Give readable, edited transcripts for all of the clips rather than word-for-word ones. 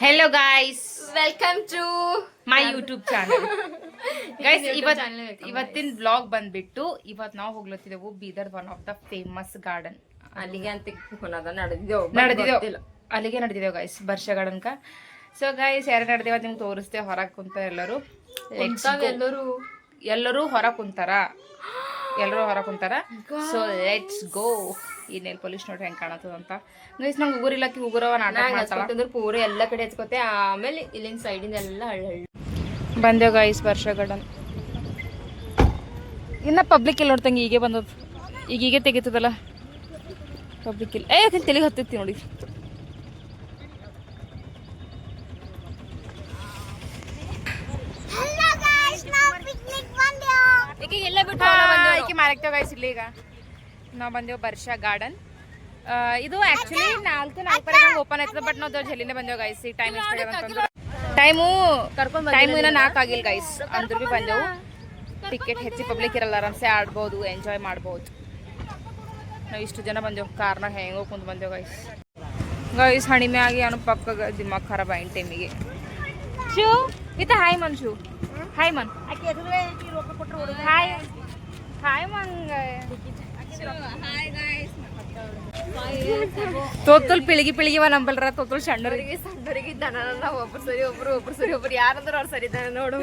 Hello guys, welcome to my YouTube channel. Guys, ಇವತ್ತಿನ vlog ಬಂದ್ಬಿಟ್ಟು ಇವತ್ತು ನಾವು ಹೋಗ್ಲತ್ತಿದ್ದೆವು Bidar one of the famous garden. ಅಲ್ಲಿಗೆ ಅಂತ ನಡೆದಿದ್ದೇವೆ ಅಲ್ಲಿಗೆ ನಡೆದಿದ್ದೇವೆ ಗೈಸ್, ಬರ್ಷ ಗಾರ್ಡನ್ಕ. ಸೊ ಗೈಸ್, ಯಾರು ನಡೆದೇವ ನಿಮ್ಗೆ ತೋರಿಸ್ತೇವೆ. ಹೊರಗೆ ಕುಂತ ಎಲ್ಲರೂ ಹೊರಗೆ ಕುಂತಾರ. So let's go. ಈ ನೇಲ್ ಪಾಲಿಶ್ ನೋಡ್ರಿ ಹೆಂಗೆ ಕಾಣತ್ತದ ಅಂತ. ಗೈಸ್, ನಂಗೆ ಉಗುರಿಲ್ಲಕ್ಕೆ ಉಗುರವ ನಾಟಕ ಮಾಡ್ತಾರ ಪೂರ ಎಲ್ಲ ಕಡೆ ಹಚ್ಕೋತೆ. ಆಮೇಲೆ ಇಲ್ಲಿನ ಸೈಡಿಂದ ಎಲ್ಲ ಹಳ್ಳಿ ಬಂದೇವು ಗೈಸ್ ವರ್ಷ ಗಾರ್ಡನ್. ಇನ್ನ ಪಬ್ಲಿಕ್ ಇಲ್ಲ ನೋಡ್ತಂಗೆ, ಈಗೇ ಬಂದದ್ದು. ಈಗೀಗೆ ತೆಗಿತದಲ್ಲ ಪಬ್ಲಿಕ್ ಇಲ್ಲ. ಯಾಕೆ ತೆಲಿಗೆ ಹತ್ತೈತಿ ನೋಡಿ. ಗೈಸ್, ಇಲ್ಲಿ ಈಗ ನಾವು ಬಂದೇವು ಬರ್ಷ ಗಾರ್ಡನ್. ಇದು ಆಕ್ಚುಲಿ 4 ಓಪನ್ ಆಯ್ತದ, ಬಟ್ ನಾವು ಜಲ್ಲಿನೇ ಬಂದೇವು ಗೈಸ್. ಈ ಟೈಮ್ ಟೈಮು ಇನ್ನ 4 ಆಗಿಲ್ಲ ಗೈಸ್, ಅಂದ್ರೂ ಭೀ ಬಂದೆವು. ಟಿಕೆಟ್ ಹೆಚ್ಚಿ ಪಬ್ಲಿಕ್ ಇರಲ್ಲ, ಆರಾಮ್ಸೆ ಆಡ್ಬೋದು, ಎಂಜಾಯ್ ಮಾಡ್ಬೋದು. ನಾವು ಇಷ್ಟು ಜನ ಬಂದೆವು, ಕಾರ್ನಾಗ ಹೆಂಗೋ ಕುಂತು ಬಂದೆವು ಗೈಸ್. ಹಣಿಮೆ ಆಗಿ ಅವನು ಪಕ್ಕ ದಿಮಾಗ್ ಖರಾಬ್ ಆಯ್ತು ಟೈಮಿಗೆ. ಶೂ ಇತ hi Mann, shoe hi Mann, hi ಮಂಗ. ತೋತುಲ್ ಪಿಳಿಗಿ ನಂಬಲ್ರ, ತೋತುಲ್ ಸಣ್ಣರಿಗೆ ದನ ಒಬ್ರು ಸರಿ ಯಾರಂದ್ರೆ ಅವ್ರು ಸರಿ ದನ ನೋಡು.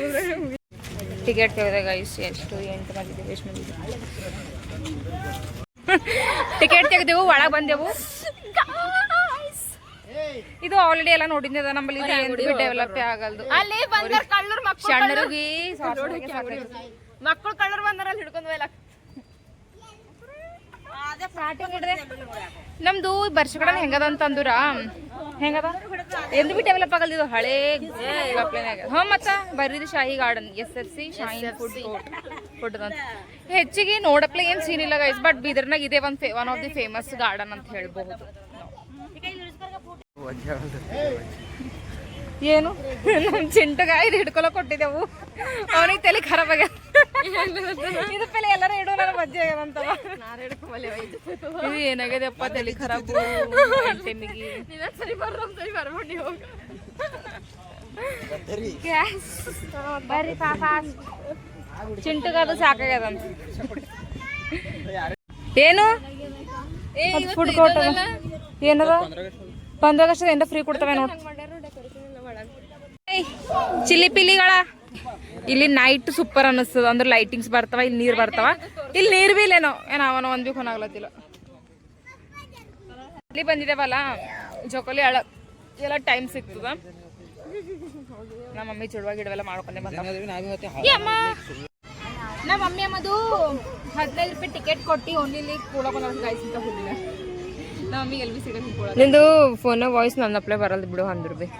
ಟಿಕೆಟ್ ತೆಗೆದೆ ಗೈಸ್. ಎಷ್ಟು 8 ಮಂದಿ, ಎಷ್ಟು ಮಂದಿ ಟಿಕೆಟ್ ತೆಗೆದೆವು, ಒಳಗೆ ಬಂದೆವು. ಇದು ಆಲ್ರೆಡಿ ಎಲ್ಲ ನೋಡಿದ್ದ ನಮ್ಮಲ್ಲಿ. ಡೆವಲಪ್ ಆಗಲ್ದು. ಸಣ್ಣರಿಗೆ ಮಕ್ಕಳು ಕಳ್ಳರು ಬಂದಾರ ಹಿಡ್ಕೊಂಡು ನಮ್ದು ಬರ್ಷಗಡ ಹೆಂಗದ ಅಂತಂದ್ರ ಹೆಂಗದ ಎಂದು ಬಿ ಡೆವಲಪ್ ಆಗಲ್ದಿದ್ದು ಹಳೇ ಹಾ. ಮತ್ತ ಬರ್ರಿದು ಶಾಹಿ ಗಾರ್ಡನ್, SFC ಶಾಹಿ ಫುಡ್ ಅಂತ. ಹೆಚ್ಚಿಗೆ ನೋಡಪ್ಲೆ ಏನ್ ಸೀನ್ ಇಲ್ಲ ಗೈಸ್, ಬಟ್ ಬೀದರ್ನಾಗ ಇದೆ one of the famous garden ಅಂತ ಹೇಳ್ಬಹುದು. ಏನು ನಮ್ ಚಿಂಟಗ ಇದು ಹಿಡ್ಕೊಳಕ್ ಕೊಟ್ಟಿದ್ದೆವು, ಅವನಿಗೆ ತಲೆ ಖರಾಬ್ ಆಗ್ಯ. ಇದು ಪೆಲೆ ಎಲ್ಲರೂ ಇಡೋ ನನ್ನ ಮಜ್ಜೆ ಆಗ್ಯದಂತವ. ಇದು ಏನಾಗ್ಯದಪ್ಪ ತಲೆ ಖರಾಬು ಟೈಮಿಗೆ. ಬರ್ರಿ ಪಾಪ, ಚಿಂಟಗ ಅದು ಸಾಕಾಗ್ಯದಂತ. ಏನು ಫುಡ್ ಕೋರ್ಟ್ ಏನದ 15 ಆಗಸ್ಟ್ ಎಂದ ಫ್ರೀ ಕೊಡ್ತವೆ ನೋಡಿ. ಚಿಲ್ಲಿ ಪಿಲಿಗಳ ಇಲ್ಲಿ ನೈಟ್ ಸೂಪರ್ ಅನ್ನಿಸ್ತದ, ಅಂದ್ರೆ ಲೈಟಿಂಗ್ಸ್ ಬರ್ತಾವ, ಇಲ್ಲಿ ನೀರು ಬರ್ತಾವ. ಇಲ್ಲಿ ನೀರು ಬಿ ಇಲ್ಲೇನೋ ಅವನ ಒಂದ್ ಬಿ ಕೊನಾಗ್ಲತ್ತಿಲ್ಲ. ಇಲ್ಲಿ ಬಂದಿದ್ದೇವಲ್ಲ ಜೋಕಾಲಿ ಅಳ ಎಲ್ಲ ಟೈಮ್ ಸಿಗ್ತದ. ನಮ್ಮ ಮಮ್ಮಿ ಚುಡುವ ಗಿಡವೆಲ್ಲ ಮಾಡ್ಕೊಂಡೆ ಬಂದ. ನಮ್ಮ ಮಮ್ಮಿ ಅಮ್ಮದು 15 ರೂಪಾಯಿ ಟಿಕೆಟ್ ಕೊಟ್ಟು ಓನ್ಲಿ ಕೂಡಕೊಂಡು ಗೈಸ್ ಅಂತ ಹೋಗಿಲ್ಲ. ನಮ್ಮ ಮಮ್ಮಿಗೆ ಎಲ್ಲಿ ಬಿ ಸಿಗಲ್ಲ. ನಿಂದು ಫೋನ್ ವಾಯ್ಸ್ ನನ್ನ ಅಪ್ಲೈ ಬರಲ್ಲ ಬಿಡು. 100 ರೂಪಾಯಿ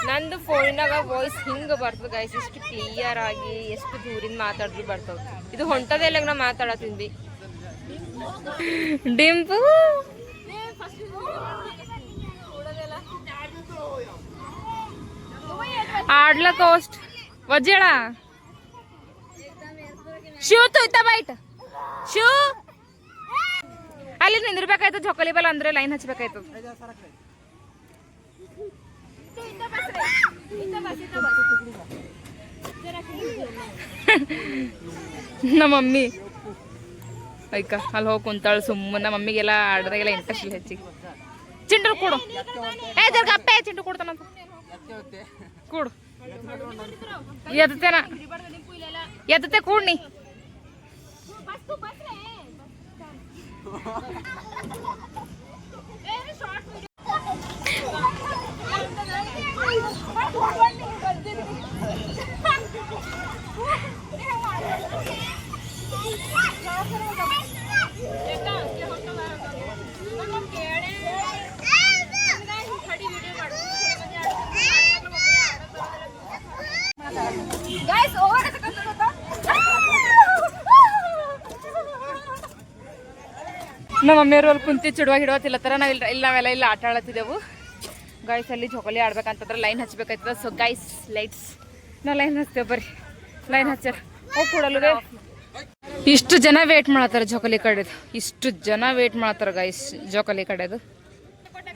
ನಂದು ಫೋನಿನಾಗ ವಾಯ್ಸ್ ಹಿಂಗ ಬರ್ತದ ಗೈಸ್, ಇಷ್ಟು ಕ್ಲಿಯರ್ ಆಗಿ, ಎಷ್ಟು ದೂರಿಂದ ಮಾತಾಡಿದ್ರು ಬರ್ತದ. ಇದು ಹೊಂಟದೆಲ್ಲ ನಾ ಮಾತಾಡತ್ತೀನಿ. ಡಿಂಪು ಆಡ್ಲ ಕೋಸ್ಟ್ ವಜ್ಜೇಳ ಶಿವ್ ತೊಯ್ತ ಬೈಟ್ ಶಿವ್ ಅಲ್ಲಿ ನಿಂದಿರ್ಬೇಕಾಯ್ತು. ಜೊಕಲಿ ಬಲ್ಲ ಅಂದ್ರೆ ಲೈನ್ ಹಚ್ಬೇಕಾಯ್ತು. ನಮ್ಮ ಮಮ್ಮಿ ಐಕ ಅಲ್ಲಿ ಹೋಗಿ ಕುಂತಾಳು ಸುಮ್ಮನೆ. ನಮ್ಮ ಮಮ್ಮಿಗೆಲ್ಲ ಆಡ್ದಾಗೆಲ್ಲ ಇಂಟ್ರೆಸ್ಟ್ ಇಲ್ಲ ಹೆಚ್ಚಿಗೆ. ಚಿಂಟು ಕೊಡು, ಅಪ್ಪೆ ಚಿಂಟು ಕೊಡ್ತಾನಂತ ಕೂಡು. ಎತ್ತತೆ ಕೂಡ್ನಿ. ನಮ್ಮ ಮಮ್ಮಿಯವರು ಅಲ್ಲಿ ಕುಂತಿ ಚುಡುವ ಹಿಡೋತಿಲ್ಲತ್ತಾರ. ನಾವೆಲ್ಲ ಇಲ್ಲಿ ಆಟ ಆಡತ್ತಿದ್ದೆವು ಗೈಸ್. ಅಲ್ಲಿ ಜೋಕಾಲಿ ಆಡ್ಬೇಕಂತಂದ್ರೆ ಲೈನ್ ಹಚ್ಬೇಕಾಯ್ತದ. ಸೊ ಗೈಸ್ ಲೈಟ್ಸ್ ನಾವು ಲೈನ್ ಹಚ್ತೇವೆ, ಬರ್ರಿ ಲೈನ್ ಹಚ್ಚಾರ. ಹೋಗಿ ಕೊಡಲು ಇಷ್ಟು ಜನ ವೇಟ್ ಮಾಡತ್ತಾರ ಜೋಕಾಲಿ ಕಡೆದು. ಇಷ್ಟು ಜನ ವೇಟ್ ಮಾಡತ್ತಾರ ಗೈಸ್ ಜೋಕಾಲಿ ಕಡೆದು.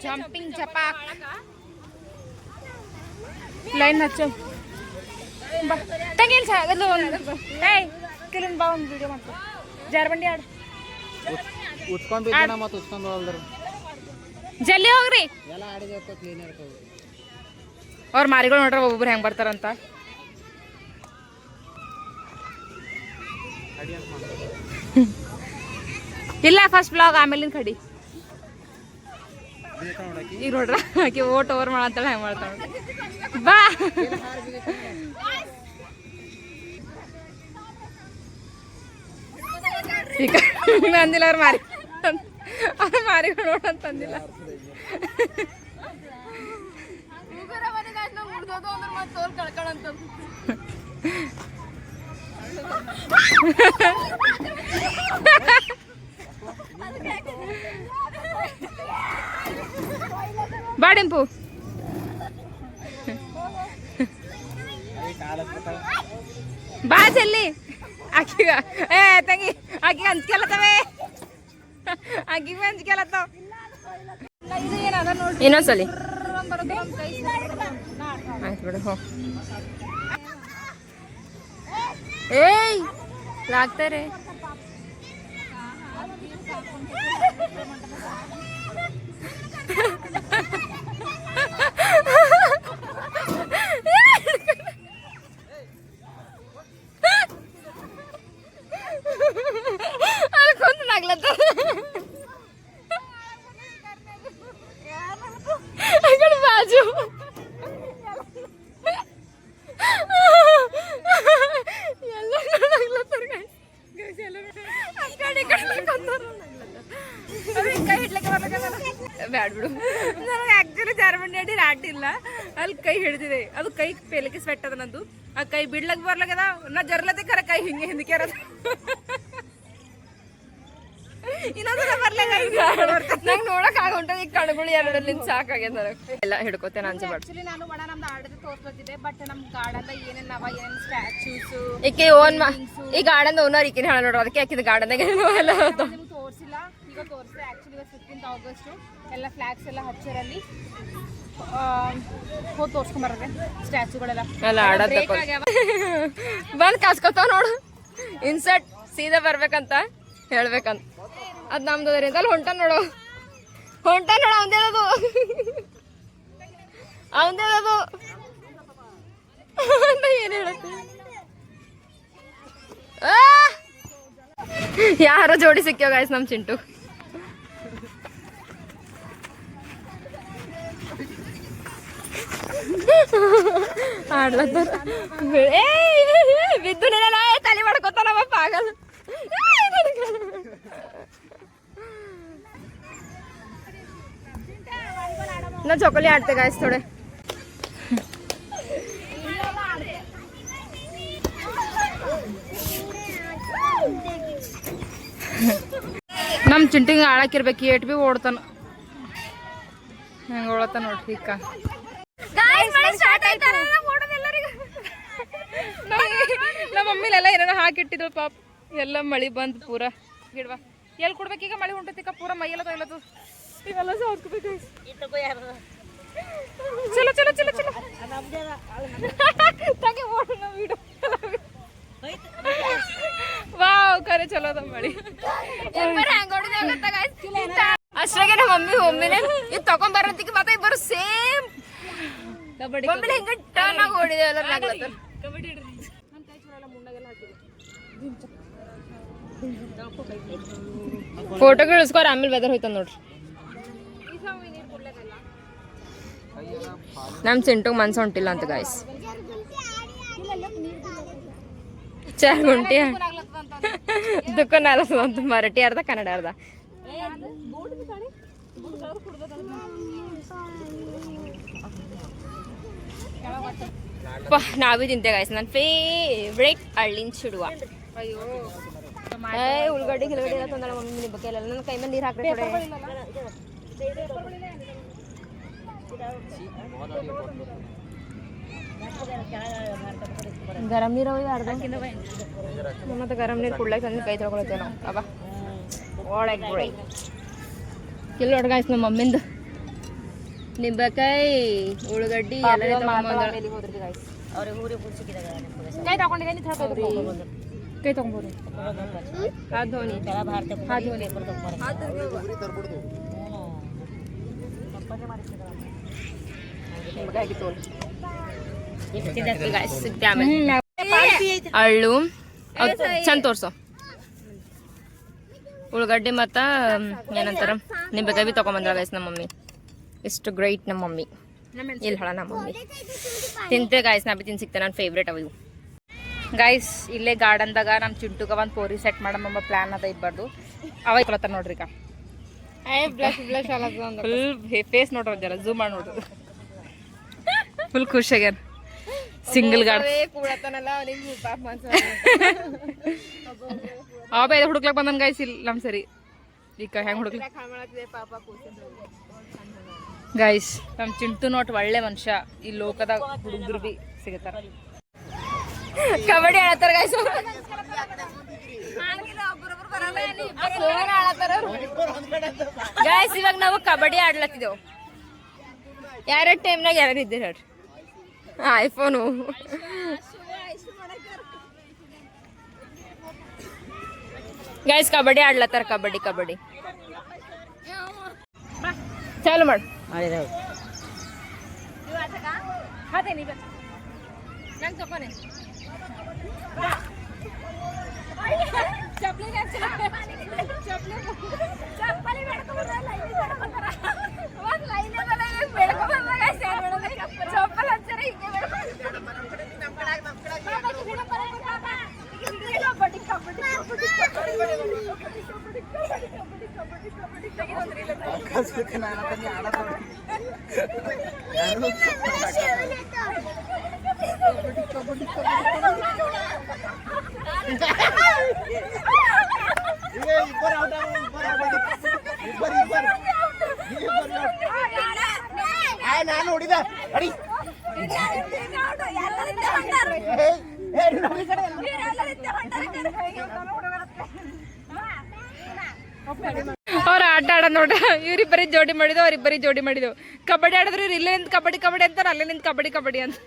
ಜಂಪಿಂಗ್ ಜಪಾಕ್ ಲೈನ್ ಹಚ್ಚು ಬಾ ತಂಗಿ ಸಾಗದು ಏಯ್ ಕೆಲವೊಂದು ಬಾ ಒಂದು ವಿಡಿಯೋ ಮಾಡ್ಕೊ ಜಾರ್ಬಂಡಿ ಆಡು ಉಚ್ಕೊಂಡ್ ಬಿದ್ದನ ಮತ್ತೆ ಉಚ್ಕೊಂಡ್ ಹೋಗಲ್ದರು ಜಲ್ದಿ ಹೋಗ್ರಿ ಎಲ್ಲ ಆಡಿದ ಕ್ಲೀನ್ ಇರ್ತದೆ ಅವ್ರ ಮಾರಿಗಳು ನೋಡ್ರ ಒಬ್ಬೊಬ್ರು ಹೆಂಗ್ ಬರ್ತಾರಂತ ಇಲ್ಲ ಫಸ್ಟ್ ಬ್ಲಾಗ್ ಆಮೇಲಿನ ಕಡಿ ಈಗ ನೋಡ್ರ ಆಕೆ ಓಟ್ ಓವರ್ ಮಾಡಂತಾಳ ಹೆಂಗ್ ಮಾಡ್ತಾಳ ಬಾ ಈಗ ಅಂದಿಲ್ಲ ಅವ್ರ ಮಾರಿಗಳು ನೋಡಂತಂದಿಲ್ಲ ಬಾಡಿಂಪು ಬಾ ಜಲ್ಲಿ ಆಕಿಗ ಏ ತಂಗಿ ಆಕಿಗೆ ಹಂಚ್ಕೆಲತ್ತವೆ ಆಕಿಗೆ ಹಂಚ್ಕೆಲತ್ತವ ಇನ್ನೊಂದ್ಸಲಿ ಆಯ್ತು ಬಿಡು ಹೋ ಏಯ್ ಲಾಗ್ತಾರೆ ಅಲ್ಕೊಂದು ನಾಗ್ಲತ್ತ ಬಾಜು ಬ್ಯಾಡ್ ಬಿಡು ನನಗೆ ಆಕ್ಚುಲಿ ಜಾರ್ಬಂಡಿ ಅಡಿ ರಾಟಿಲ್ಲ ಅಲ್ಲಿ ಕೈ ಹಿಡಿದಿದೆ ಅದು ಕೈ ಪೇಲಿಕೆ ಸ್ವೆಟ್ ಅದ ನಂದು ಆ ಕೈ ಬಿಡ್ಲಕ್ ಬರ್ಲಾಗದ ನಾ ಜರ್ಲತೆ ಕರ ಕೈ ಹಿಂಗೆ ಹಿಂದಕ್ಕೆ ಇರೋದು ಇನ್ನೊಂದ್ಸಲ ಬರ್ಲಾಗ ನಂಗೆ ನೋಡಕ್ ಆಗುಂಟದ ಈಗ ಕಣ್ಗಳು ಎರಡಲ್ಲಿಂದ ಸಾಕಾಗ್ಯದ ಎಲ್ಲ ಹಿಡ್ಕೋತೇನೆ ಅನ್ಸಬಾರ್ದು ಆಕ್ಚುಲಿ ನಾನು ಒಣ ನಮ್ದು ಆಡದ ತೋರ್ಸ್ಕೊತಿದ್ದೆ ಬಟ್ ನಮ್ ಗಾರ್ಡನ್ ಏನೇನ್ ಅವ ಏನೇನ್ ಸ್ಟ್ಯಾಚ್ಯೂಸ್ ಈಕೆ ಓನ್ ಈ ಗಾರ್ಡನ್ ಓನರ್ ಈಕಿನ ಹೇಳ ನೋಡ್ರಿ ಅದಕ್ಕೆ ಹಾಕಿದ ಗಾರ್ಡನ್ದಾಗ ಎಲ್ಲ ನಿಮ್ಗೆ ತೋರ್ಸಿಲ್ಲ ಈಗ ತೋರಿಸಿದೆ ಆಕ್ಚುಲಿ ಇವತ್ತು 15th ಆಗಸ್ಟ್ ಎಲ್ಲ ಫ್ಲಾಗ್ಸ್ ಎಲ್ಲ ಹಚ್ಚರಲ್ಲಿ ಹೋಗಿ ತೋರ್ಸ್ಕೊಂಬರ್ರೆ ಸ್ಟ್ಯಾಚುಗಳೆಲ್ಲ ಎಲ್ಲ ಆಡೋದ್ ಬಂದ್ ಕಾಸ್ಕೊತಾವ ನೋಡು ಇನ್ಸರ್ಟ್ ಸೀದಾ ಬರ್ಬೇಕಂತ ಹೇಳ್ಬೇಕಂತ ಅದ್ ನಮ್ದು ಅದರಿಂದ ಅಲ್ಲಿ ಹೊಂಟ ನೋಡು ಅವಂದೇನದು ಏನ್ ಹೇಳತ್ತೆ ಯಾರ ಜೋಡಿ ಸಿಕ್ಕ್ಯೋ ಗಾಯ್ಸ್ ನಮ್ ಚಿಂಟು ಆಡ್ಲತ್ತಾರ ಬಿದ್ದು ನೆನ ತಲೆ ಮಾಡ್ಕೊತಾನಪ್ಪ ಆಗಲ್ಲ ನಾ ಚೊಕೊಲಿ ಆಡ್ತೆ ಗಾಯ್ಸ್ ಥೋಡೆ ನಮ್ ಚಿಂಟಿಂಗ್ ಆಳಕ್ಕಿರ್ಬೇಕು ಏಟ್ ಬಿ ಓಡ್ತಾನ ಹೆಂಗ ಓಡತಾನ ನೋಡ್ರಿ ಈಗ ನಮ್ಮ ಮಮ್ಮಿಲೆಲ್ಲ ಏನಾರ ಹಾಕಿಟ್ಟಿದ್ವು ಪಾಪ ಎಲ್ಲ ಮಳಿ ಬಂದು ಪೂರ ಗಿಡವಾ ಎಲ್ಲಿ ಕೊಡ್ಬೇಕೀಗ ಮಳಿ ಹೊಂಟತಿಕ ಪೂರ ಮೈಯೆಲ್ಲ ತೊಯ್ಲತ್ತು ಇವೆಲ್ಲ ಸಾವ್ಕೋಬೇಕು ಚಲೋ ಚಲೋ ಚಲೋ ಚಲೋ ತಗೆ ಓಡೋಣ ವಿಡಿಯೋ ವಾವ್ ಕರೆ ಚಲೋ ಅದ ಮಳಿ ಅಷ್ಟಾಗೆ ನಮ್ಮ ಮಮ್ಮಿನೇ ಇದು ತಗೊಂಡ್ ಬರೋದಕ್ಕೆ ಮತ್ತೆ ಇಬ್ಬರು ಸೇಮ್ ಮಮ್ಮಿ ಹೆಂಗ ಟರ್ನ್ ಆಗಿ ಓಡಿದೆ ಎಲ್ಲ ಫೋಟೋಗಳು ಇಳಿಸ್ಕೋರ ಆಮೇಲೆ ವೆದರ್ ಹೋಯ್ತದ ನೋಡ್ರಿ ನಮ್ ಚಿಂಟುಗ್ ಮನ್ಸ ಹೊಂಟಿಲ್ಲ ಅಂತ ಗಾಯ್ಸ್ ಚಾರ್ ಗುಂಟಿ ದುಕಾನ್ ಅಲಸದಂತ ಮರಾಠಿ ಅರ್ಧ ಕನ್ನಡ ಅರ್ಧ ನಾವೇ ತಿಂತೆ ಗಾಯ್ಸ್ ನನ್ನ ಫೇವ್ರೇಟ್ ಹಳ್ಳಿನ ಚಿಡುವ ಉಳ್ಗಡ್ಡೆ ಗಿಲ್ಗಡ್ಡೆ ಎಲ್ಲ ತಂದಾಳ ಮಮ್ಮಿ ನಿಬ್ಬಕ್ಕೆಲ್ಲ ನನ್ನ ಕೈ ಮೇಲೆ ನೀರು ಹಾಕ್ರೆ ಗರಂ ನೀರು ಅರ್ಧ ಮತ್ತೆ ಗರಂ ನೀರು ಕುಡ್ಲಕ್ಕೆ ತಂದು ಕೈ ತೊಗೊಳತ್ತೇವೆ ನಾವು ಅಬ್ಬಾ ಒಳಗೆ ಇಲ್ಲಿ ನೋಡಿ ಗಾಯ್ಸ್ ನಮ್ಮ ಮಮ್ಮಿಂದು ನಿಂಬೆಕಾಯಿ ಉಳ್ಳಗಡ್ಡಿ ಎಲ್ಲ ತಗೊಂಡ್ಬಂದಳ ಕೈ ತಗೊಂಡಿದ್ದೀನಿ ಕೈ ತಗೊಂಬೋದು ಅಳ್ಳು ಚಂದ ತೋರ್ಸು ಉಳ್ಳಗಡ್ಡಿ ಮತ್ತ ಏನಂತಾರ ನಿಂಬೆಕಾಯಿ ಬಿ ತಗೊಂಬಂದ್ರ ಗೈಸ್ ನಮ್ಮ ಮಮ್ಮಿ. ಎಷ್ಟು ಗ್ರೇಟ್ ನಮ್ಮ ಮಮ್ಮಿ. ಇಲ್ಲಿ ಹಳ ನಮ್ಮ ಮಮ್ಮಿ ತಿಂತೆ ಗಾಯ್ಸ್. ನಾ ಬಿ ತಿನ್ ಸಿಗ್ತೇನೆ ನನ್ನ ಫೇವ್ರೇಟ್ ಅವು ಗೈಸ್. ಇಲ್ಲೇ ಗಾರ್ಡನ್ದಾಗ ನಮ್ಮ ಚಿಂಟುಗ ಒಂದು ಪೋರಿ ಸೆಟ್ ಮಾಡಮ್ಮ ಪ್ಲಾನ್ ಅದ ಇಬ್ಬರ್ದು. ಅವ ಇಟ್ಕೊಳತ್ತಾರ ನೋಡ್ರಿ ಈಗ. ಫುಲ್ ಫೇಸ್ ನೋಡ್ರಿ ಜರ ಝೂಮ್ ಮಾಡಿ ನೋಡ್ರಿ. ಫುಲ್ ಖುಷಿ ಆಗ್ಯಾನ ಸಿಂಗಲ್ ಗಾರ್ಡ್. ಅವ ಬೇ ಹುಡುಕ್ಲಕ್ ಬಂದನ್ ಗೈಸ್. ಇಲ್ಲ ನಮ್ ಸರಿ ಈಗ ಹೆಂಗ್ ಹುಡುಕ್ಲಕ್ ಗೈಸ್. ನಮ್ ಚಿಂಟು ನೋಟ್ ಒಳ್ಳೆ ಮನುಷ್ಯ. ಈ ಲೋಕದಾಗ ಹುಡುಗರು ಬಿ ಸಿಗತಾರ. ಕಬಡ್ಡಿ ಆಡತ್ತಾರ ಗೈಸ್. ಗೈಸ್ ಇವಾಗ ನಾವು ಕಬಡ್ಡಿ ಆಡ್ಲತ್ತಿದ್ದೆವು. ಯಾರ ಟೈಮ್ನಾಗ ಯಾರು ಇದ್ದೀರಿ ಹೇಳ್ರಿ. ಐಫೋನು ಗೈಸ್ ಕಬಡ್ಡಿ ಆಡ್ಲತ್ತಾರ. ಕಬಡ್ಡಿ ಕಬಡ್ಡಿ ಚಾಲು ಮಾಡು. ನಾನು ಹೊಡಿದ ಅಡಿ ಅವ್ರ ಆಟ ಆಡ ನೋಡ. ಇವ್ರಿಬ್ಬರಿ ಜೋಡಿ ಮಾಡಿದ್ವು, ಅವ್ರಿಬ್ಬರಿ ಜೋಡಿ ಮಾಡಿದ್ವು. ಕಬಡ್ಡಿ ಆಡಿದ್ರು ಇವ್ರು ಇಲ್ಲೇ ನಿಂತು ಕಬಡ್ಡಿ ಕಬಡ್ಡಿ ಅಂತಾರ, ಅಲ್ಲೇ ನಿಂತು ಕಬಡ್ಡಿ ಕಬಡ್ಡಿ ಅಂತ.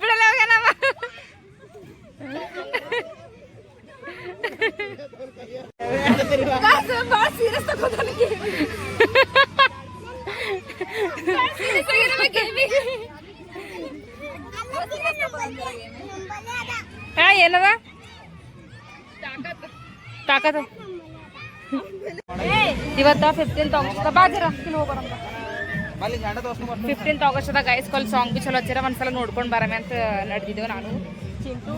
ಬಿಡಲ್ಲ ಹೋಗ್ಯಾನವ. ಏನದ ತಾಕತ್ ಇವತ್ತ 15th ಆಗಸ್ಟ್ ಬಾಜರ 15th ಆಗಸ್ಟ್ದಾಗ ಗೈಸ್ ಕಾಲ್ ಸಾಂಗ್ ಬಿ ಚಲೋ ಹಚ್ಚಿರ. ಒಂದ್ಸಲ ನೋಡ್ಕೊಂಡು ಬರಮೆ ಅಂತ ನಡೆದಿದ್ದೇವೆ ನಾನು ಚಿಂಟು.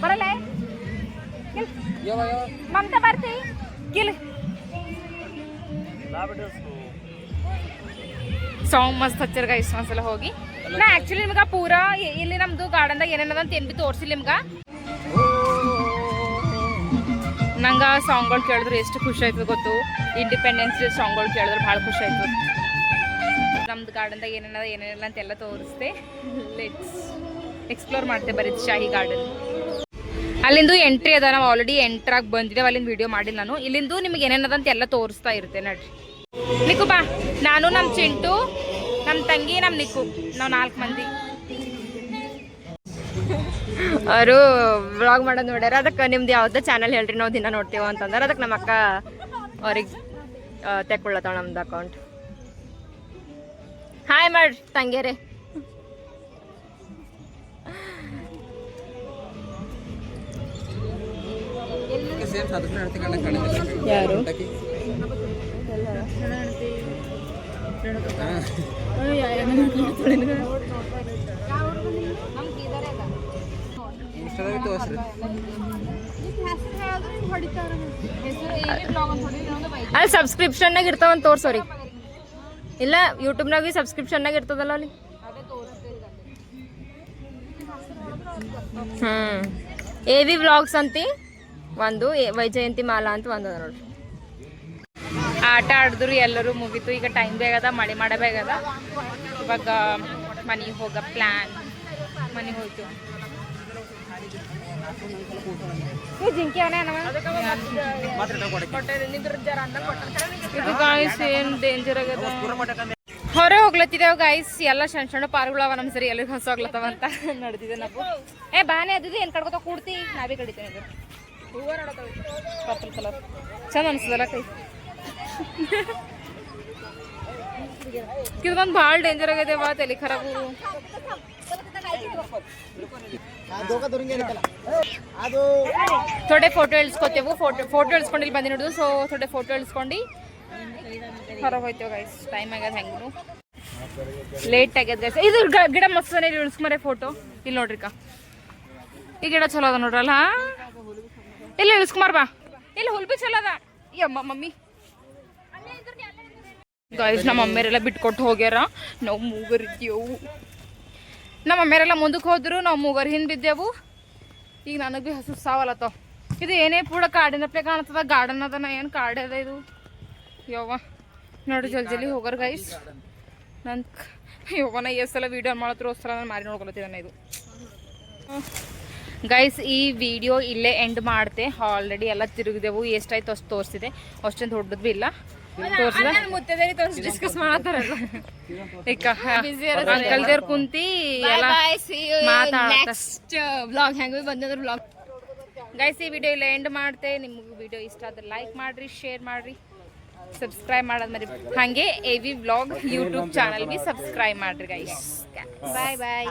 ಬರಲ್ಲ ಮಮತಾ ಬರ್ತಿ ಕಿಲ್ ಸಾಂಗ್ ಮಸ್ತ್ ಹಚ್ಚಿರ ಗೈಸ್. ಒಂದ್ಸಲ ಹೋಗಿ ನಾ ಆಕ್ಚುಲಿ ನಿಮ್ಗೆ ಪೂರಾ ಇಲ್ಲಿ ನಮ್ದು ಗಾರ್ಡನ್ದಾಗ ಏನೇನದ ಅಂತ ಏನ್ ಬಿ ತೋರಿಸಿಲ್ಲ ನಿಮ್ಗೆ. ನಂಗೆ ಸಾಂಗ್ಗಳು ಕೇಳಿದ್ರೆ ಎಷ್ಟು ಖುಷಿ ಆಯ್ತದ ಗೊತ್ತು. ಇಂಡಿಪೆಂಡೆನ್ಸ್ ಡೇ ಸಾಂಗ್ಗಳು ಕೇಳಿದ್ರೆ ಭಾಳ ಖುಷಿ ಆಯ್ತು. ನಮ್ದು ಗಾರ್ಡನ್ದಾಗ ಏನೇನಿಲ್ಲ ಅಂತೆಲ್ಲ ತೋರಿಸ್ತೆ. ಲೆಟ್ಸ್ ಎಕ್ಸ್ಪ್ಲೋರ್ ಮಾಡ್ತೆ ಬರೀ ಶಾಹಿ ಗಾರ್ಡನ್. ಅಲ್ಲಿಂದು ಎಂಟ್ರಿ ಅದ. ನಾವು ಆಲ್ರೆಡಿ ಎಂಟ್ರಾಗಿ ಬಂದಿದ್ದೇವೆ. ಅಲ್ಲಿಂದ ವಿಡಿಯೋ ಮಾಡಿಲ್ಲ ನಾನು. ಇಲ್ಲಿಂದು ನಿಮ್ಗೆ ಏನೇನದ ಅಂತ ಎಲ್ಲ ತೋರಿಸ್ತಾ ಇರುತ್ತೆ ನಡ್ರಿ. ನಿಕ್ಕು ಬಾ. ನಾನು ನಮ್ಮ ಚಿಂಟು, ನಮ್ಮ ತಂಗಿ, ನಮ್ಮ ನಿಕ್ಕು, ನಾವು 4 ಮಂದಿ. ಅವರು ವ್ಲಾಗ್ ಮಾಡೋದು ನೋಡ್ಯಾರ. ಅದಕ್ಕೆ ನಿಮ್ದು ಯಾವ್ದು ಚಾನಲ್ ಹೇಳ್ರಿ, ನಾವು ದಿನ ನೋಡ್ತೀವಿ ಅಂತಂದ್ರೆ ಅದಕ್ಕೆ ನಮ್ಮ ಅಕ್ಕ ಅವ್ರಿಗೆ ತೆಕ್ಕೊಳ್ಳತ್ತಾಳ ನಮ್ದು ಅಕೌಂಟ್. ಹಾಯ್ ಮಾಡ್ರಿ ತಂಗಿಯರೇ. ಯಾರು ಅಲ್ಲಿ ಸಬ್ಸ್ಕ್ರಿಪ್ಷನ್ನಾಗ ಇರ್ತಾವಂತ ತೋರ್ಸೋರಿ. ಇಲ್ಲ ಯೂಟ್ಯೂಬ್ನಾಗ ಸಬ್ಸ್ಕ್ರಿಪ್ಷನ್ನಾಗ ಇರ್ತದಲ್ಲ ಅಲ್ಲಿ. AV ವ್ಲಾಗ್ಸ್ ಅಂತಿ ಒಂದು, ವೈಜಯಂತಿ ಮಾಲಾ ಅಂತ ಒಂದು ಅದ ನೋಡ್ರಿ. ಆಟ ಆಡಿದ್ರು ಎಲ್ಲರೂ ಮುಗೀತು. ಈಗ ಟೈಮ್ ಬೇಗದ, ಮಳೆ ಮಾಡಬೇಕದ. ಇವಾಗ ಮನೆಗೆ ಹೋಗೋ ಪ್ಲ್ಯಾನ್. ಮನೆಗೆ ಹೋಯ್ತು. ಜಿಂಕಿ ಅವನೇ ಇದು ಗಾಯ್ಸ್ ಏನು ಡೇಂಜರ್ ಆಗ್ಯದ. ಹೊರ ಹೋಗ್ಲತ್ತಿದ್ದೇವೆ ಗಾಯ್ಸ್. ಎಲ್ಲ ಸಣ್ಣ ಸಣ್ಣ ಪಾರ್ಗಳವ ನಮ್ಮ ಸರಿ ಎಲ್ಲಿಗೆ ಹೊಸ ಹೋಗ್ಲತ್ತವ ಅಂತ ನಡೆದಿದೆ ನಾವು. ಬಾನೆ ಅದಿದೆ ಏನು ಕಡ್ಕೊತ ಕೂಡ್ತಿ ನಾವೇ ಕಡಿತೇನೆ. ಇದು ಪರ್ಪಲ್ ಕಲರ್ ಚಂದ ಅನಿಸ್ತದಲ್ಲ ಕೈ. ಇದು ಒಂದು ಭಾಳ ಡೇಂಜರ್ ಆಗಿದೆ. ಬಾ ತಲೆ ಖರಾಬು. ಥೋಡೆ ಫೋಟೋ ಇಳಿಸ್ಕೊತೇವು. ಫೋಟೋ ಇಳಿಸ್ಕೊಂಡು ಇಲ್ಲಿ ಬಂದು ನೋಡುದು. ಸೊ ಥೋಡೆ ಫೋಟೋ ಇಳಿಸ್ಕೊಂಡು ಹೊರಗೆ ಹೋಯ್ತೇವೆ ಗೈಸ್. ಟೈಮ್ ಆಗ್ಯದ ಹೆಂಗೂ ಲೇಟ್ ಆಗ್ಯದ ಗೈಸ್. ಇದು ಗಿಡ ಮಸ್ತ್ ಇಲ್ಲಿ ಇಳಿಸ್ಕೊಂಬರೆ ಫೋಟೋ. ಇಲ್ಲಿ ನೋಡ್ರಿ ಈ ಗಿಡ ಚಲೋ ಅದ ನೋಡ್ರಲ್ಲ. ಇಲ್ಲಿ ಇಳಿಸ್ಕೊಂಬಾರ ಬಾ. ಇಲ್ಲಿ ಹುಲ್ಬಿ ಚಲೋ ಅದ. ಯಮ್ಮ ಮಮ್ಮಿ ಗೈಸ್ ನಮ್ಮ ಮಮ್ಮಿಯರೆಲ್ಲ ಬಿಟ್ಕೊಟ್ಟು ಹೋಗ್ಯಾರ. ನಾವು ಮೂಗರಿದ್ದೆವು. ನಮ್ಮ ಮಮ್ಮಿಯರೆಲ್ಲ ಮುಂದಕ್ಕೆ ಹೋದ್ರು, ನಾವು ಮೂಗರ್ ಹಿಂದೆ ಬಿದ್ದೆವು. ಈಗ ನನಗೆ ಭೀ ಹಸು ಸಾವಲತ್ತವ. ಇದು ಏನೇ ಪೂಡ ಕಾಡಿನಪ್ಲೆ ಕಾಣ್ತದ. ಗಾರ್ಡನ್ ಅದನ ಏನು ಕಾಡು ಅದ ಇದು. ಯವ್ವ ನೋಡಿ ಜಲ್ದಿ ಹೋಗರ್ ಗೈಸ್. ನನ್ನ ಯವ್ವನ ಎಷ್ಟು ಸಲ ವೀಡಿಯೋ ಮಾಡತ್ರು ಅಷ್ಟು ಸಲ ನಾನು ಮಾರಿ ನೋಡ್ಕೊಳತ್ತಿದ್ದಾನೆ. ಇದು ಗೈಸ್ ಈ ವಿಡಿಯೋ ಇಲ್ಲೇ ಎಂಡ್ ಮಾಡ್ತೆ. ಆಲ್ರೆಡಿ ಎಲ್ಲ ತಿರುಗಿದೆವು. ಎಷ್ಟಾಯ್ತು ಅಷ್ಟು ತೋರಿಸಿದೆ. ಅಷ್ಟೊಂದು ದೊಡ್ಡದು ಭೀ ಇಲ್ಲ ತೋರಿಸಿ ಡಿಸ್ಕಸ್ ಮಾಡತ್ತಾರಲ್ಲ. ಈಗ ಅಂಕಲ್ ದೇವ್ರ ಕುಂತಿ ಎಲ್ಲ ಮಾತಾಡ. ಗೈಸ್ ಈ ವಿಡಿಯೋ ಇಲ್ಲ ಎಂಡ್ ಮಾಡ್ತೆ. ನಿಮ್ಗೆ ವಿಡಿಯೋ ಇಷ್ಟ ಆದ್ರೆ ಲೈಕ್ ಮಾಡ್ರಿ, ಶೇರ್ ಮಾಡ್ರಿ, ಸಬ್ಸ್ಕ್ರೈಬ್ ಮಾಡೋದು ಮರಿ. ಹಾಗೆ AV vlog YouTube channel B subscribe ಮಾಡ್ರಿ ಗೈಸ್. ಬಾಯ್ ಬಾಯ್.